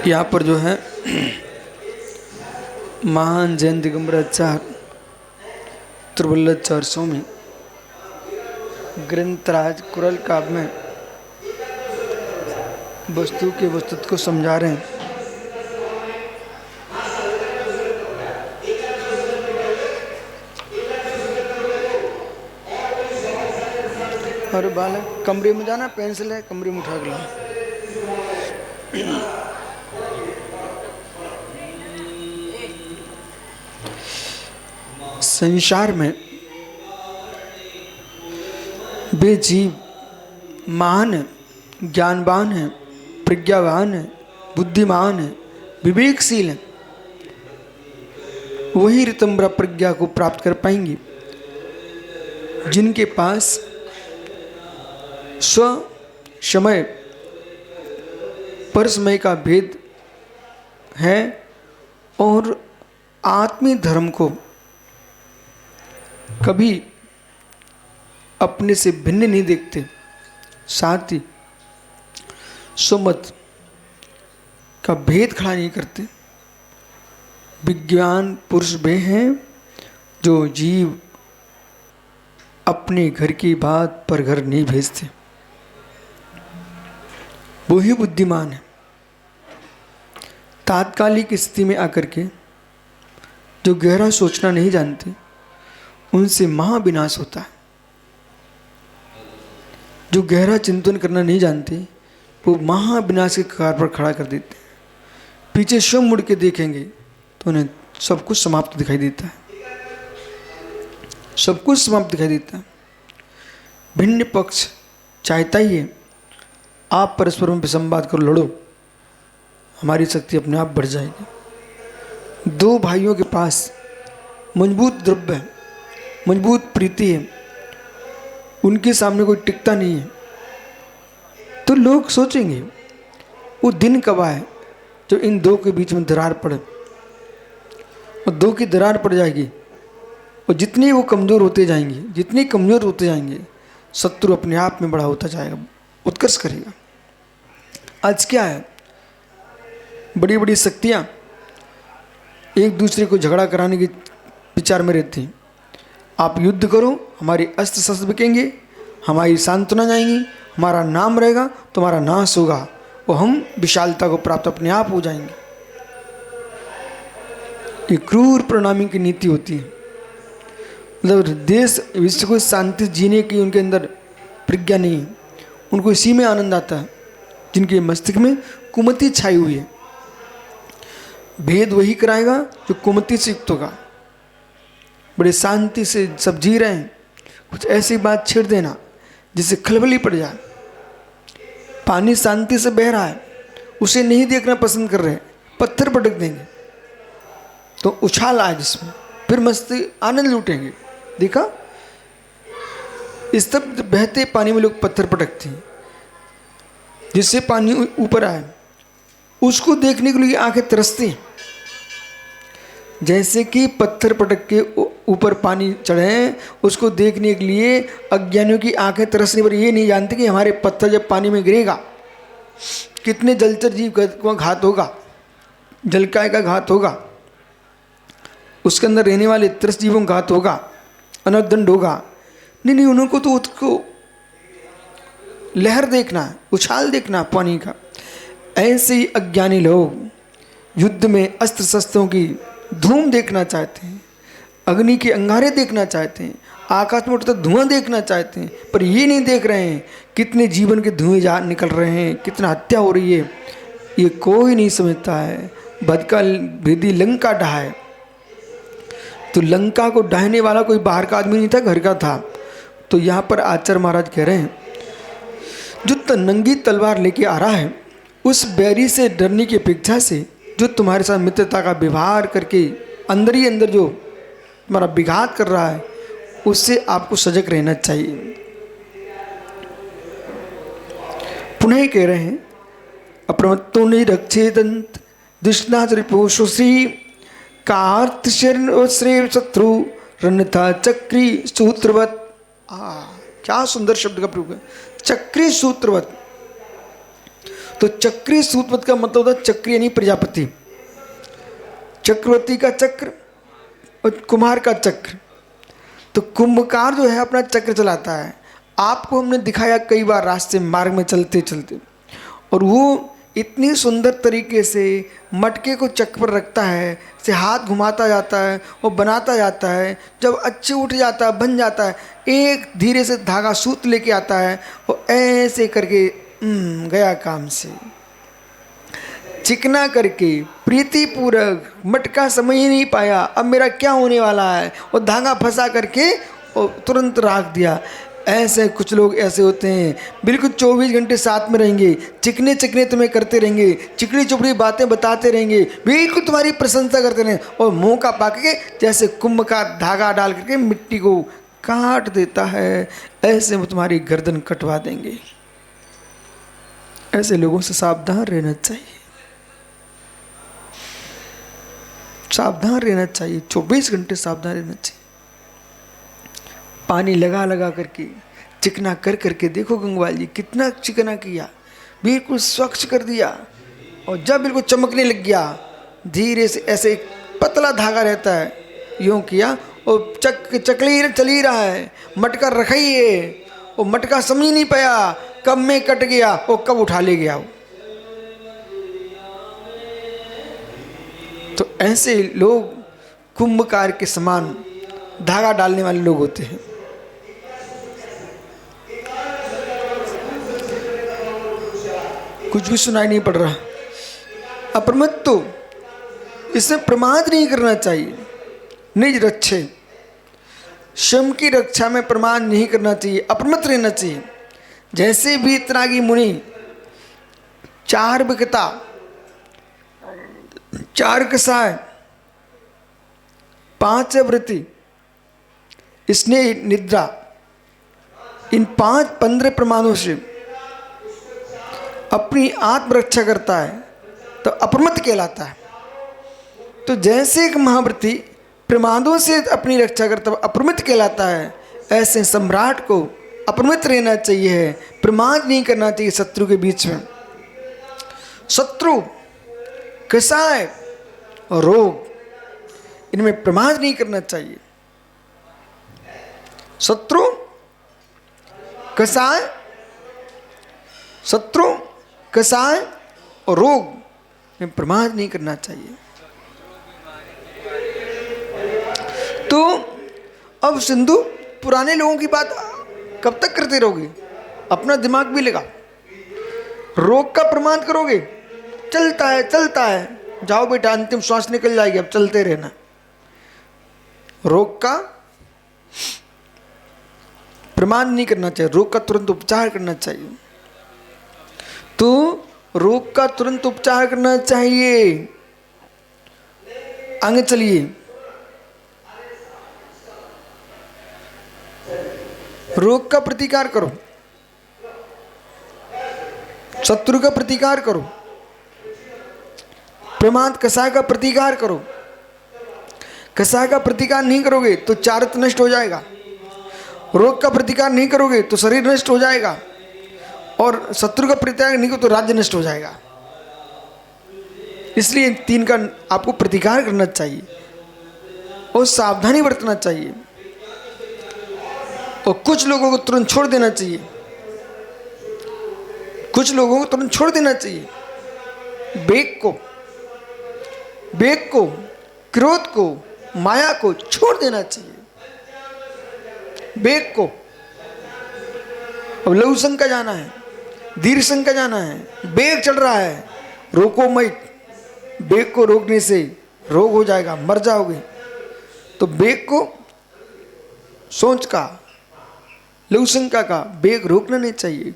यहाँ पर जो है महान जैन दिगंबराचार्य त्रिवल्लचार्य स्वामी ग्रंथराज कुरल काव्य में वस्तु के वस्तुत्व को समझा रहे हैं। अरे बालक कमरे में जाना, पेंसिल है कमरे में उठा के ला। संसार में वे जीव महान है, ज्ञानवान है, प्रज्ञावान है, बुद्धिमान है, विवेकशील है, वही ऋतंबरा प्रज्ञा को प्राप्त कर पाएंगे जिनके पास स्व समय परसमय का भेद है और आत्मीय धर्म को कभी अपने से भिन्न नहीं देखते, साथ ही स्वमत का भेद खड़ा नहीं करते। विज्ञान पुरुष वे हैं जो जीव अपने घर की बात पर घर नहीं भेजते, वो ही बुद्धिमान है। तात्कालिक स्थिति में आकर के जो गहरा सोचना नहीं जानते उनसे महाविनाश होता है। जो गहरा चिंतन करना नहीं जानते वो महाविनाश के कगार पर खड़ा कर देते हैं। पीछे स्वयं मुड़ के देखेंगे तो उन्हें सब कुछ समाप्त दिखाई देता है, सब कुछ समाप्त दिखाई देता है। भिन्न पक्ष चाहता ही है आप परस्पर में विसंवाद करो, लड़ो, हमारी शक्ति अपने आप बढ़ जाएगी। दो भाइयों के पास मजबूत द्रव्य है, मजबूत प्रीति है, उनके सामने कोई टिकता नहीं है, तो लोग सोचेंगे वो दिन कब आए जो इन दो के बीच में दरार पड़े, और दो की दरार पड़ जाएगी और जितनी वो कमज़ोर होते जाएंगे, जितनी कमज़ोर होते जाएंगे, शत्रु अपने आप में बड़ा होता जाएगा, उत्कर्ष करेगा। आज क्या है, बड़ी बड़ी शक्तियाँ एक दूसरे को झगड़ा कराने के विचार में रहती हैं। आप युद्ध करो, हमारे अस्त्र शस्त्र बिकेंगे, हमारी सांत्वना जाएंगी, हमारा नाम रहेगा, तुम्हारा नाश होगा और हम विशालता को प्राप्त अपने आप हो जाएंगे। ये क्रूर परिणामी की नीति होती है। मतलब देश विश्व को शांति जीने की उनके अंदर प्रज्ञा नहीं है, उनको इसी में आनंद आता है जिनके मस्तिष्क में कुमति छाई हुई है। भेद वही कराएगा जो कुमति से युक्त होगा। बड़े शांति से सब जी रहे हैं, कुछ ऐसी बात छेड़ देना जिससे खलबली पड़ जाए। पानी शांति से बह रहा है, उसे नहीं देखना पसंद कर रहे, पत्थर पटक देंगे तो उछाल आए जिसमें, फिर मस्ती आनंद लूटेंगे। देखा, स्तब्ध बहते पानी में लोग पत्थर पटकते हैं, जिससे पानी ऊपर आए उसको देखने के लिए आंखें तरसती हैं। जैसे कि पत्थर पटक के ऊपर पानी चढ़े, उसको देखने के लिए अज्ञानियों की आंखें तरसने पर ये नहीं जानते कि हमारे पत्थर जब पानी में गिरेगा कितने जलचर जीव का घात होगा, जलकाय का घात होगा, उसके अंदर रहने वाले त्रस्त जीवों का घात होगा, अनर्दंड होगा। नहीं, उनको तो उसको लहर देखना है, उछाल देखना पानी का। ऐसे ही अज्ञानी लोग युद्ध में अस्त्र शस्त्रों की धूम देखना चाहते हैं, अग्नि के अंगारे देखना चाहते हैं, आकाश में उठता धुआं देखना चाहते हैं, पर ये नहीं देख रहे हैं कितने जीवन के धुएं जा निकल रहे हैं, कितना हत्या हो रही है, ये कोई नहीं समझता है। बदका भेदी लंका ढहाए, तो लंका को ढहाने वाला कोई बाहर का आदमी नहीं था, घर का था। तो यहाँ पर आचार्य महाराज कह रहे हैं जो नंगी तलवार लेके आ रहा है, उस बैरी से डरने की अपेक्षा से जो तुम्हारे साथ मित्रता का व्यवहार करके अंदर ही अंदर जो तुम्हारा विघात कर रहा है, उससे आपको सजग रहना चाहिए। पुनः ही कह रहे हैं अप्रमत्तो निरक्षेदंत दुष्णाचरिपोषुश्री कार्त श्रेय शत्रु रन्यथा चक्री सूत्रवत। क्या सुंदर शब्द का प्रयोग है, चक्री सूत्रवत। तो चक्री सूतपथ का मतलब होता है चक्री यानी प्रजापति, चक्रवर्ती का चक्र और कुम्हार का चक्र। तो कुंभकार जो है अपना चक्र चलाता है। आपको हमने दिखाया कई बार रास्ते मार्ग में चलते चलते, और वो इतनी सुंदर तरीके से मटके को चक्र पर रखता है, से हाथ घुमाता जाता है, वो बनाता जाता है। जब अच्छे उठ जाता है, बन जाता है, एक धीरे से धागा सूत लेके आता है, वो ऐसे करके गया काम से चिकना करके प्रीतिपूर्वक मटका समझ ही नहीं पाया अब मेरा क्या होने वाला है, वो धागा फंसा करके वो तुरंत राख दिया। ऐसे कुछ लोग ऐसे होते हैं, बिल्कुल 24 घंटे साथ में रहेंगे, चिकने चिकने तुम्हें करते रहेंगे, चिकनी चुपड़ी बातें बताते रहेंगे, बिल्कुल तुम्हारी प्रशंसा करते रहेंगे, और मुंह का पाक के जैसे कुंभ का धागा डाल करके मिट्टी को काट देता है, ऐसे वो तुम्हारी गर्दन कटवा देंगे। ऐसे लोगों से सावधान रहना चाहिए, सावधान रहना चाहिए, 24 घंटे सावधान रहना चाहिए। पानी लगा लगा करके चिकना कर करके देखो गंगवाल जी कितना चिकना किया, बिल्कुल स्वच्छ कर दिया, और जब बिल्कुल चमकने लग गया धीरे से ऐसे एक पतला धागा रहता है, यूँ किया और चकली चल ही रहा है, मटका रखा ही है, वो मटका समझ नहीं पाया कब में कट गया, वो कब उठा ले गया वो। तो ऐसे लोग कुंभकार के समान धागा डालने वाले लोग होते हैं। कुछ भी सुनाई नहीं पड़ रहा। अप्रमत्त, तो इसमें प्रमाद नहीं करना चाहिए। निज रक्षे, स्वयं की रक्षा में प्रमाद नहीं करना चाहिए, अप्रमत्त रहना चाहिए। जैसे भी वीतरागी मुनि चार विकता, चार कसाय, 5 वृत्ति, स्नेह, निद्रा, इन 15 प्रमाणों से अपनी आत्मरक्षा करता है तो अप्रमत्त कहलाता है। तो जैसे एक महाव्रती प्रमादों से अपनी रक्षा करता है अप्रमत्त कहलाता है, ऐसे सम्राट को अप्रमत्त रहना चाहिए, प्रमाद नहीं करना चाहिए शत्रु के बीच में। शत्रु, कसाय और रोग, इनमें प्रमाद नहीं करना चाहिए। शत्रु, कसाय, शत्रु, कसाय और रोग में प्रमाद नहीं करना चाहिए। तो अब सिंधु पुराने लोगों की बात कब तक करते रहोगे? अपना दिमाग भी लगा, रोग का प्रमाद करोगे, चलता है चलता है, जाओ बेटा अंतिम श्वास निकल जाएगी, अब चलते रहना। रोग का प्रमाद नहीं करना चाहिए, रोग का तुरंत उपचार करना चाहिए। तो रोग का तुरंत उपचार करना चाहिए। आगे चलिए, रोग का प्रतिकार करो, शत्रु का प्रतिकार करो, प्रमाद कसाय का प्रतिकार करो। कसाय का प्रतिकार नहीं करोगे तो चारित्र नष्ट हो जाएगा, रोग का प्रतिकार नहीं करोगे तो शरीर नष्ट हो जाएगा, और शत्रु का प्रतिकार नहीं करो तो राज्य नष्ट हो जाएगा। इसलिए 3 का आपको प्रतिकार करना चाहिए और सावधानी बरतना चाहिए, और कुछ लोगों को तुरंत छोड़ देना चाहिए, कुछ लोगों को तुरंत छोड़ देना चाहिए। वेग को, क्रोध को, माया को छोड़ देना चाहिए। वेग को, अब लघु संग का जाना है, दीर्घ संग का जाना है, वेग चल रहा है, रोको मत। वेग को रोकने से रोग हो जाएगा, मर जाओगे। तो वेग को, सोच का, लघु शंका का वेग रोकना नहीं चाहिए,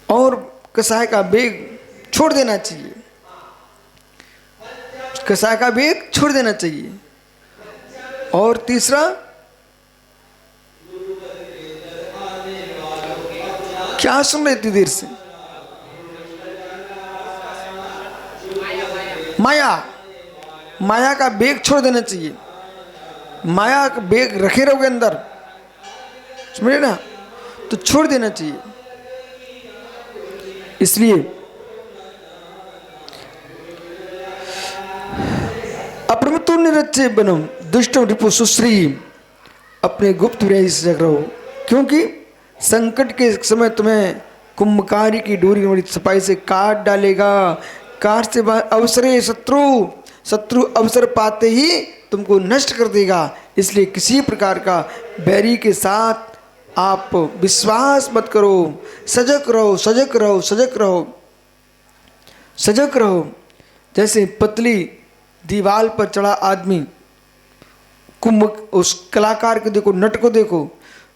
और कसाय का वेग छोड़ देना चाहिए, कसाय का वेग छोड़ देना चाहिए। और तीसरा, क्या सुन रहे इतनी देर से? माया का वेग छोड़ देना चाहिए। माया का वेग रखे रहोगे अंदर, समझे ना, तो छोड़ देना चाहिए। इसलिए अप्रमत्तो निरच्चे बनम दुष्टम रिपु सुश्री, अपने गुप्त विरह से जग रहो, क्योंकि संकट के समय तुम्हें कुंभकारी की डोरी बड़ी सफाई से काट डालेगा। काट से अवसरे शत्रु अवसर पाते ही तुमको नष्ट कर देगा। इसलिए किसी प्रकार का बैरी के साथ आप विश्वास मत करो। सजग रहो, सजग रहो, सजग रहो, सजग रहो। जैसे पतली दीवार पर चढ़ा आदमी कुंभ, उस कलाकार को देखो, नट को देखो,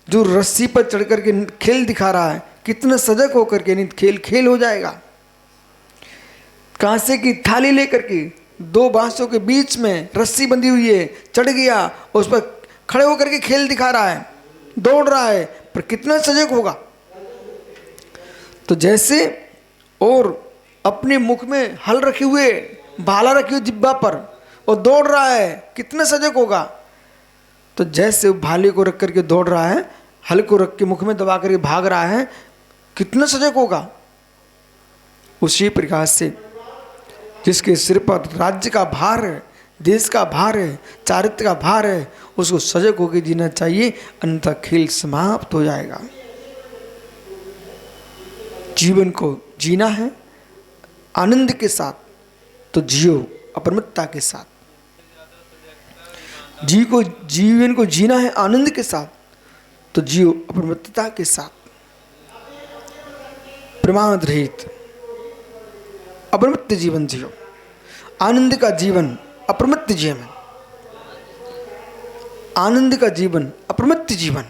जो रस्सी पर चढ़ करके खेल दिखा रहा है, कितना सजग होकर के नहीं खेल खेल हो जाएगा। कांसे की थाली लेकर के दो बांसों के बीच में रस्सी बंधी हुई है, चढ़ गया, उस पर खड़े होकर के खेल दिखा रहा है, दौड़ रहा है, पर कितना सजग होगा। तो जैसे और अपने मुख में हल रखे हुए, भाला रखी हुई जिब्बा पर और दौड़ रहा है, कितना सजग होगा। तो जैसे भाले को रख करके दौड़ रहा है, हल को रख के मुख में दबा करके भाग रहा है, कितना सजग होगा। उसी प्रकार से जिसके सिर पर राज्य का भार है, देश का भार है, चारित्र का भार है, उसको सजग होकर जीना चाहिए, अन्यथा खेल समाप्त हो जाएगा। जीवन को जीना है आनंद के साथ तो जियो अप्रमत्तता के साथ। जीवन को जीना है आनंद के साथ तो जियो अप्रमत्तता के साथ। प्रमाद रहित अप्रमत्त जीवन जियो, आनंद का जीवन, अप्रमत्त जीवन, आनंद का जीवन, अप्रमत्त जीवन।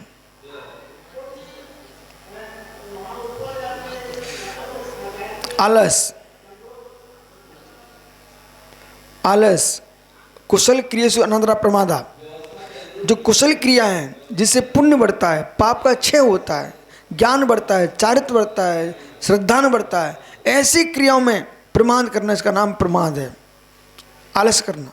आलस कुशल क्रिया से अनंतरा प्रमादा। जो कुशल क्रिया है जिससे पुण्य बढ़ता है, पाप का क्षय होता है, ज्ञान बढ़ता है, चारित्र बढ़ता है, श्रद्धा बढ़ता है, ऐसी क्रियाओं में प्रमाद करना, इसका नाम प्रमाद है, आलस करना।